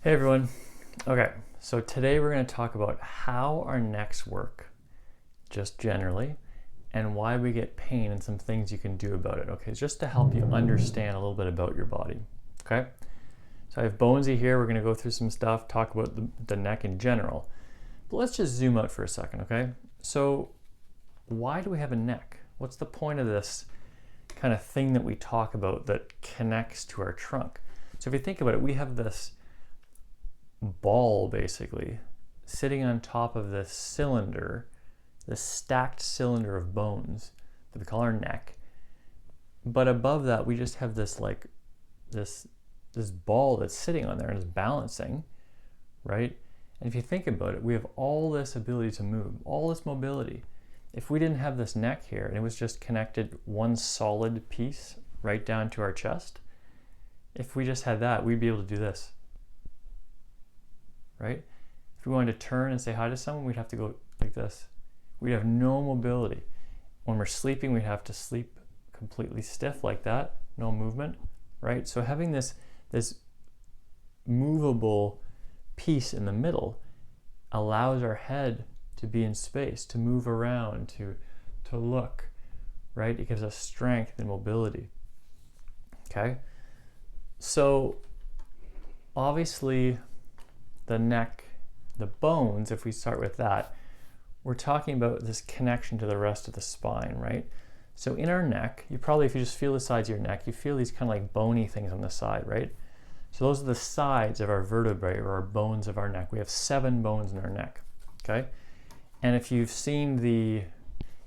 Hey everyone. Okay, so today we're going to talk about how our necks work, just generally, and why we get pain and some things you can do about it. Okay, just to help you understand a little bit about your body. Okay, so I have Bonesy here. We're going to go through some stuff, talk about the neck in general. But let's just zoom out for a second, okay? So, why do we have a neck? What's the point of this kind of thing that we talk about that connects to our trunk? So, if you think about it, we have this ball basically sitting on top of this cylinder, this stacked cylinder of bones that we call our neck. But above that, we just have this this ball that's sitting on there and is balancing, right? And if you think about it, we have all this ability to move, all this mobility. If we didn't have this neck here and it was just connected one solid piece right down to our chest, if we just had that, we'd be able to do this. Right? If we wanted to turn and say hi to someone, we'd have to go like this. We'd have no mobility. When we're sleeping, we'd have to sleep completely stiff like that, no movement, right? So having this movable piece in the middle allows our head to be in space, to move around, to look, right? It gives us strength and mobility. Okay? So obviously the neck, the bones, if we start with that, we're talking about this connection to the rest of the spine, right? So in our neck, you probably, if you just feel the sides of your neck, you feel these kind of like bony things on the side, right? So those are the sides of our vertebrae or our bones of our neck. We have 7 bones in our neck, okay? And if you've seen the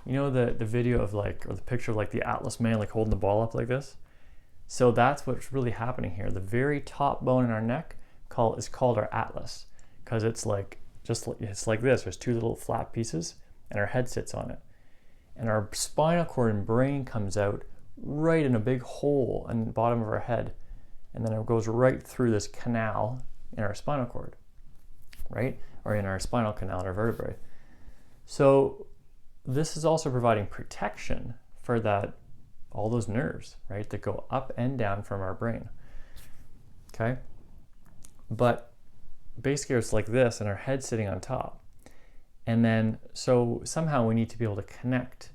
video of like, or the picture of like the Atlas man like holding the ball up like this, so that's what's really happening here. The very top bone in our neck is called our atlas, because it's like it's like this. There's 2 little flat pieces, and our head sits on it, and our spinal cord and brain comes out right in a big hole in the bottom of our head, and then it goes right through this canal in our spinal cord, right, or in our spinal canal in our vertebrae. So this is also providing protection for that, all those nerves, right, that go up and down from our brain. Okay. But basically it's like this and our head sitting on top. And then, so somehow we need to be able to connect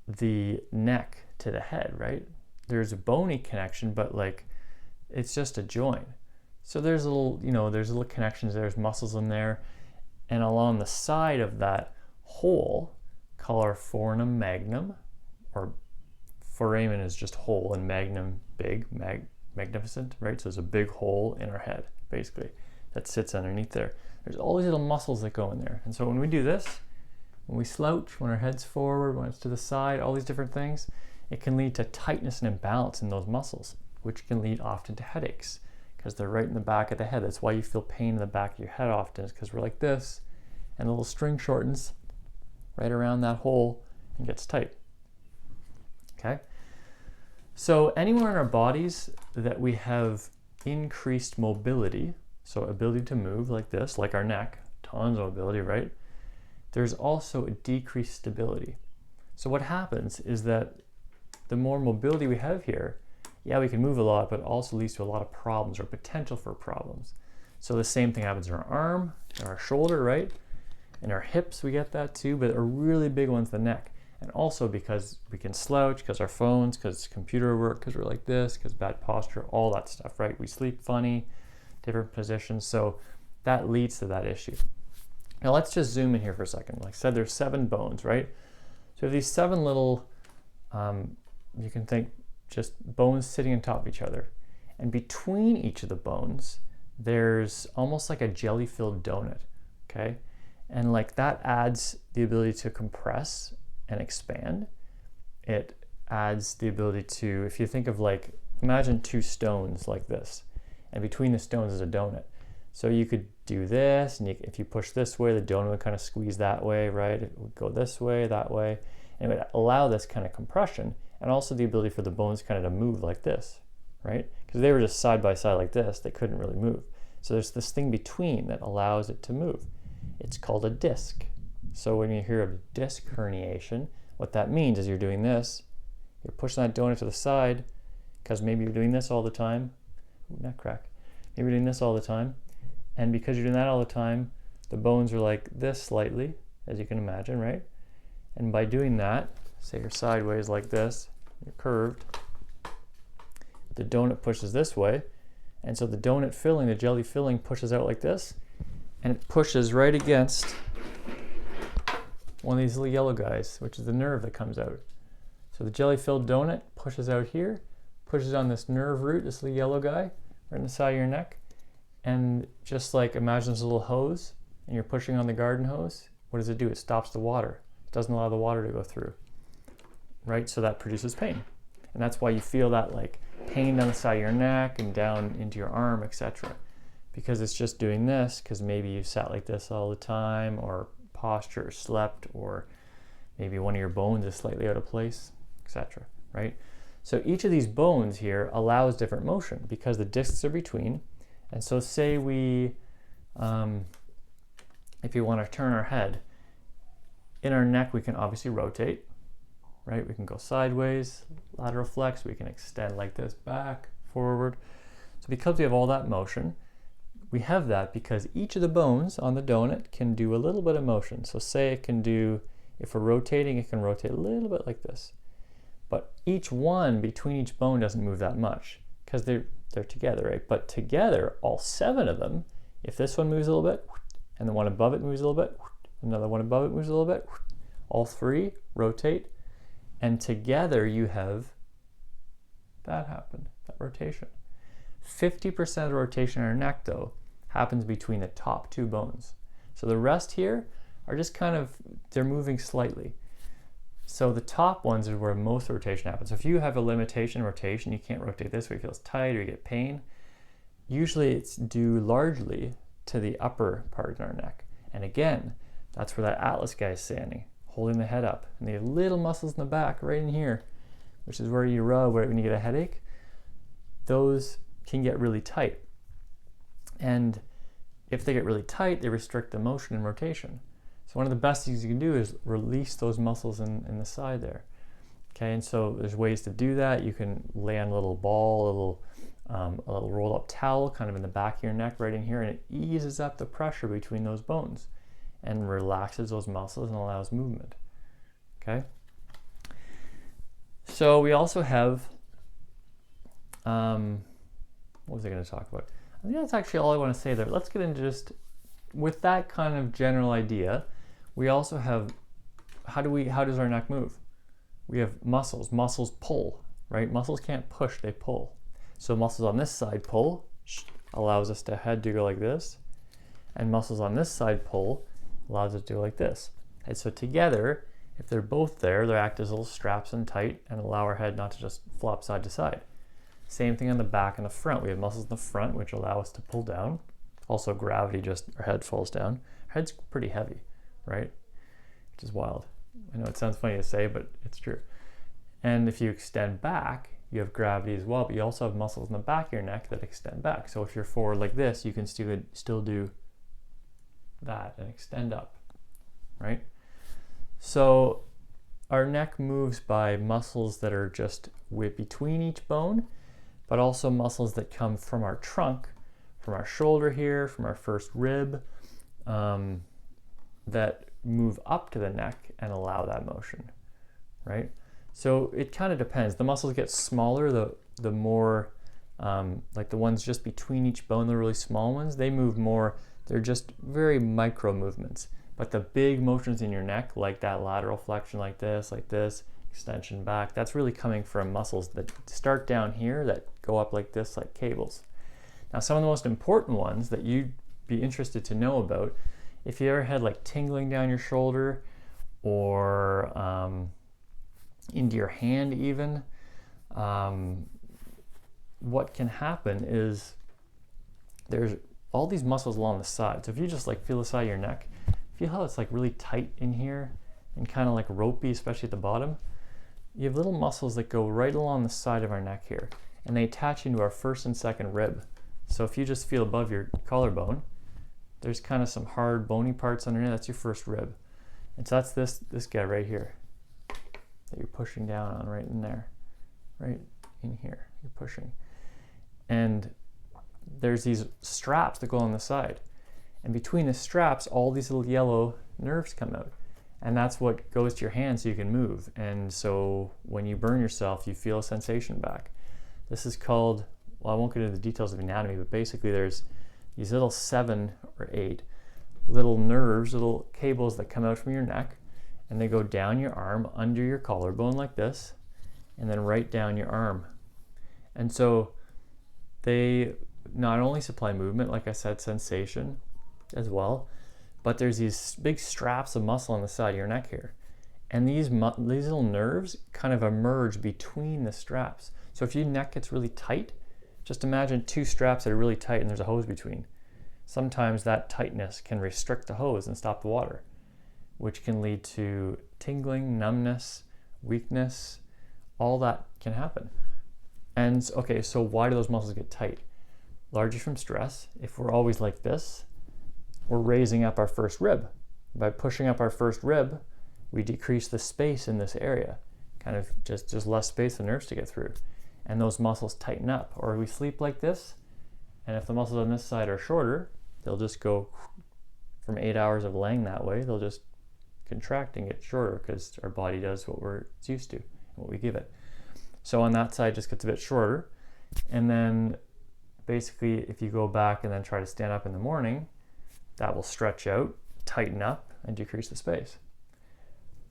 the neck to the head, right? There's a bony connection, but like, it's just a joint. So there's little connections, there's muscles in there. And along the side of that hole, call our foramen magnum, or foramen is just hole and magnum big, magnificent, right? So there's a big hole in our head, basically, that sits underneath there. There's all these little muscles that go in there. And so when we do this, when we slouch, when our head's forward, when it's to the side, all these different things, it can lead to tightness and imbalance in those muscles, which can lead often to headaches, because they're right in the back of the head. That's why you feel pain in the back of your head often, is because we're like this, and the little string shortens right around that hole and gets tight. Okay? So anywhere in our bodies that we have increased mobility, so ability to move like this, like our neck, tons of mobility, right? There's also a decreased stability. So what happens is that the more mobility we have here, yeah, we can move a lot, but it also leads to a lot of problems or potential for problems. So the same thing happens in our arm, in our shoulder, right? In our hips, we get that too, but a really big one's the neck. And also because we can slouch, because our phones, because computer work, because we're like this, because bad posture, all that stuff, right? We sleep funny, different positions. So that leads to that issue. Now let's just zoom in here for a second. Like I said, there's 7 bones, right? So these 7 little, you can think just bones sitting on top of each other. And between each of the bones, there's almost like a jelly-filled donut, okay? And like that adds the ability to compress and expand. It adds the ability to, if you think of like, imagine 2 stones like this, and between the stones is a donut. So you could do this, and if you push this way, the donut would kind of squeeze that way, right? It would go this way, that way, and it would allow this kind of compression, and also the ability for the bones kind of to move like this, right? Because they were just side by side like this, they couldn't really move. So there's this thing between that allows it to move. It's called a disc. So when you hear of disc herniation, what that means is you're doing this, you're pushing that donut to the side, because maybe you're doing this all the time, neck crack, Maybe you're doing this all the time. And because you're doing that all the time, the bones are like this slightly, as you can imagine, right? And by doing that, say you're sideways like this, you're curved, the donut pushes this way, and so the donut filling, the jelly filling pushes out like this, and it pushes right against one of these little yellow guys, which is the nerve that comes out. So the jelly-filled donut pushes out here, pushes on this nerve root, this little yellow guy, right in the side of your neck, and just like imagine this little hose, and you're pushing on the garden hose, what does it do? It stops the water. It doesn't allow the water to go through, right? So that produces pain. And that's why you feel that like pain down the side of your neck and down into your arm, etc. Because it's just doing this, because maybe you sat like this all the time, or posture, or slept, or maybe one of your bones is slightly out of place, etc. Right? So each of these bones here allows different motion because the discs are between. And so say we, if you want to turn our head, in our neck we can obviously rotate, right? We can go sideways, lateral flex, we can extend like this, back, forward. So because we have all that motion, we have that because each of the bones on the donut can do a little bit of motion. So say it can do, if we're rotating, it can rotate a little bit like this. But each one between each bone doesn't move that much because they're together, right? But together, all 7 of them, if this one moves a little bit, and the one above it moves a little bit, another one above it moves a little bit, all 3 rotate, and together you have that happen, that rotation. 50% of the rotation in our neck, though, happens between the top 2 bones. So the rest here are just kind of, they're moving slightly. So the top ones are where most rotation happens. So if you have a limitation in rotation, you can't rotate this way, it feels tight or you get pain. Usually it's due largely to the upper part of our neck. And again, that's where that atlas guy is standing, holding the head up. And the little muscles in the back, right in here, which is where you rub when you get a headache, those can get really tight. And if they get really tight, they restrict the motion and rotation. So one of the best things you can do is release those muscles in the side there. Okay, and so there's ways to do that. You can lay on a little ball, a little rolled up towel kind of in the back of your neck right in here, and it eases up the pressure between those bones and relaxes those muscles and allows movement. Okay? So we also have, what was I going to talk about? I think that's actually all I want to say there. Let's get into just, with that kind of general idea, we also have, how does our neck move? We have muscles. Muscles pull, right? Muscles can't push, they pull. So muscles on this side pull, allows us to head to go like this, and muscles on this side pull, allows us to go like this. And so together, if they're both there, they act as little straps and tight and allow our head not to just flop side to side. Same thing on the back and the front. We have muscles in the front which allow us to pull down. Also gravity, just our head falls down. Our head's pretty heavy, right? Which is wild. I know it sounds funny to say, but it's true. And if you extend back, you have gravity as well, but you also have muscles in the back of your neck that extend back. So if you're forward like this, you can still do that and extend up, right? So our neck moves by muscles that are just between each bone, but also muscles that come from our trunk, from our shoulder here, from our first rib, that move up to the neck and allow that motion, right? So it kind of depends. The muscles get smaller, the more, like the ones just between each bone, the really small ones, they move more. They're just very micro movements. But the big motions in your neck, like that lateral flexion like this, extension back, that's really coming from muscles that start down here that go up like this, like cables. Now, some of the most important ones that you'd be interested to know about, if you ever had like tingling down your shoulder or into your hand even, what can happen is there's all these muscles along the side. So if you just like feel the side of your neck, feel how it's like really tight in here and kind of like ropey, especially at the bottom. You have little muscles that go right along the side of our neck here, and they attach into our first and second rib. So if you just feel above your collarbone, there's kind of some hard bony parts underneath. That's your first rib. And so that's this guy right here that you're pushing down on, right in there, right in here, you're pushing. And there's these straps that go on the side. And between the straps, all these little yellow nerves come out. And that's what goes to your hand so you can move. And so when you burn yourself, you feel a sensation back. This is called, well, I won't get into the details of anatomy, but basically there's these little 7 or 8 little nerves, little cables that come out from your neck, and they go down your arm, under your collarbone like this, and then right down your arm. And so they not only supply movement, like I said, sensation as well, but there's these big straps of muscle on the side of your neck here. And these little nerves kind of emerge between the straps. So if your neck gets really tight, just imagine 2 straps that are really tight and there's a hose between. Sometimes that tightness can restrict the hose and stop the water, which can lead to tingling, numbness, weakness. All that can happen. And okay, so why do those muscles get tight? Largely from stress. If we're always like this, we're raising up our first rib. By pushing up our first rib, we decrease the space in this area, kind of just less space for nerves to get through. And those muscles tighten up. Or we sleep like this, and if the muscles on this side are shorter, they'll just go from 8 hours of laying that way, they'll just contract and get shorter because our body does what it's used to, what we give it. So on that side, it just gets a bit shorter. And then basically, if you go back and then try to stand up in the morning, that will stretch out, tighten up, and decrease the space.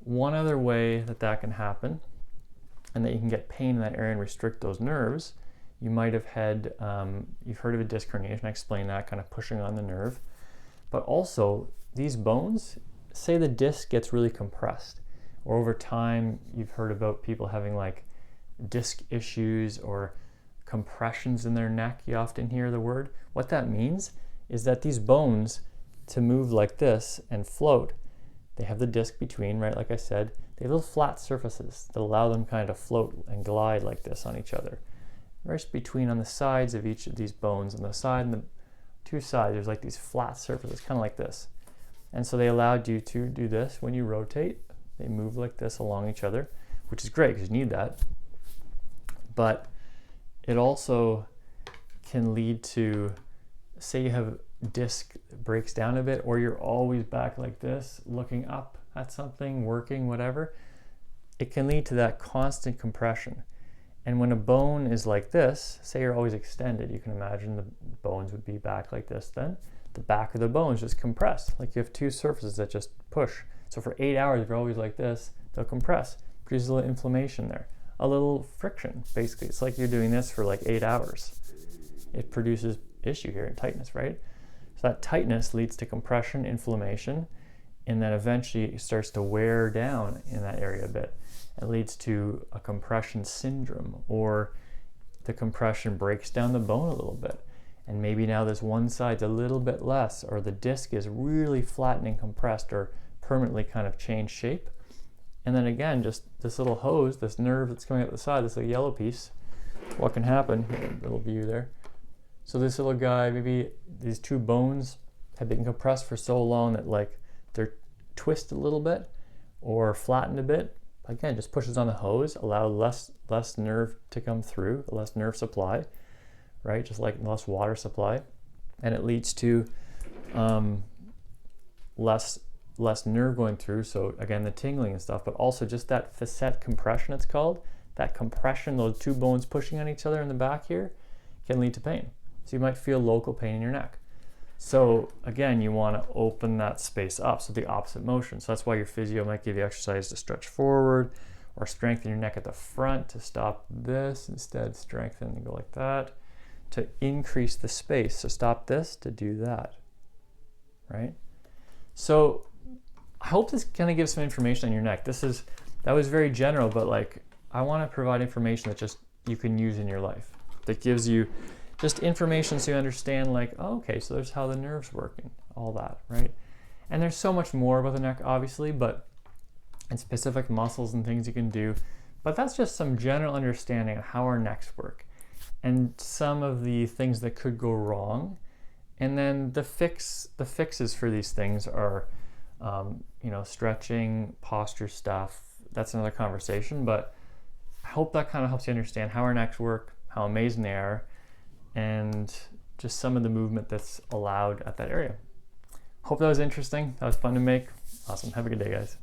One other way that can happen, and that you can get pain in that area and restrict those nerves, you might have had, you've heard of a disc herniation. I explained that, kind of pushing on the nerve. But also, these bones, say the disc gets really compressed, or over time, you've heard about people having like disc issues or compressions in their neck. You often hear the word. What that means is that these bones, to move like this and float, they have the disc between, right? Like I said, they have little flat surfaces that allow them kind of float and glide like this on each other. Right between on the sides of each of these bones, on the side and the 2 sides, there's like these flat surfaces, kind of like this. And so they allowed you to do this when you rotate. They move like this along each other, which is great because you need that. But it also can lead to, say you have disc breaks down a bit, or you're always back like this, looking up at something, working, whatever, it can lead to that constant compression. And when a bone is like this, say you're always extended, you can imagine the bones would be back like this then. The back of the bones just compress, like you have 2 surfaces that just push. So for 8 hours, if you're always like this, they'll compress, produces a little inflammation there, a little friction, basically. It's like you're doing this for like 8 hours. It produces issue here and tightness, right? So that tightness leads to compression, inflammation, and then eventually it starts to wear down in that area a bit. It leads to a compression syndrome, or the compression breaks down the bone a little bit. And maybe now this one side's a little bit less, or the disc is really flattened and compressed, or permanently kind of changed shape. And then again, just this little hose, this nerve that's coming out the side, this little yellow piece, what can happen, here, little view there. So this little guy, maybe these 2 bones have been compressed for so long that like they're twisted a little bit or flattened a bit. Again, just pushes on the hose, allow less nerve to come through, less nerve supply, right? Just like less water supply. And it leads to less nerve going through. So again, the tingling and stuff, but also just that facet compression, it's called. That compression, those 2 bones pushing on each other in the back here, can lead to pain. So you might feel local pain in your neck. So again, you want to open that space up, so the opposite motion. So that's why your physio might give you exercise to stretch forward, or strengthen your neck at the front to stop this. Instead, strengthen and go like that to increase the space. So stop this to do that, right? So I hope this kind of gives some information on your neck. That was very general, but like I want to provide information that just you can use in your life, that gives you just information so you understand like, oh, okay, so there's how the nerves work and all that, right? And there's so much more about the neck, obviously, and specific muscles and things you can do, but that's just some general understanding of how our necks work and some of the things that could go wrong. And then the fixes for these things are, stretching, posture stuff. That's another conversation, but I hope that kind of helps you understand how our necks work, how amazing they are, and just some of the movement that's allowed at that area. Hope that was interesting. That was fun to make. Awesome. Have a good day, guys.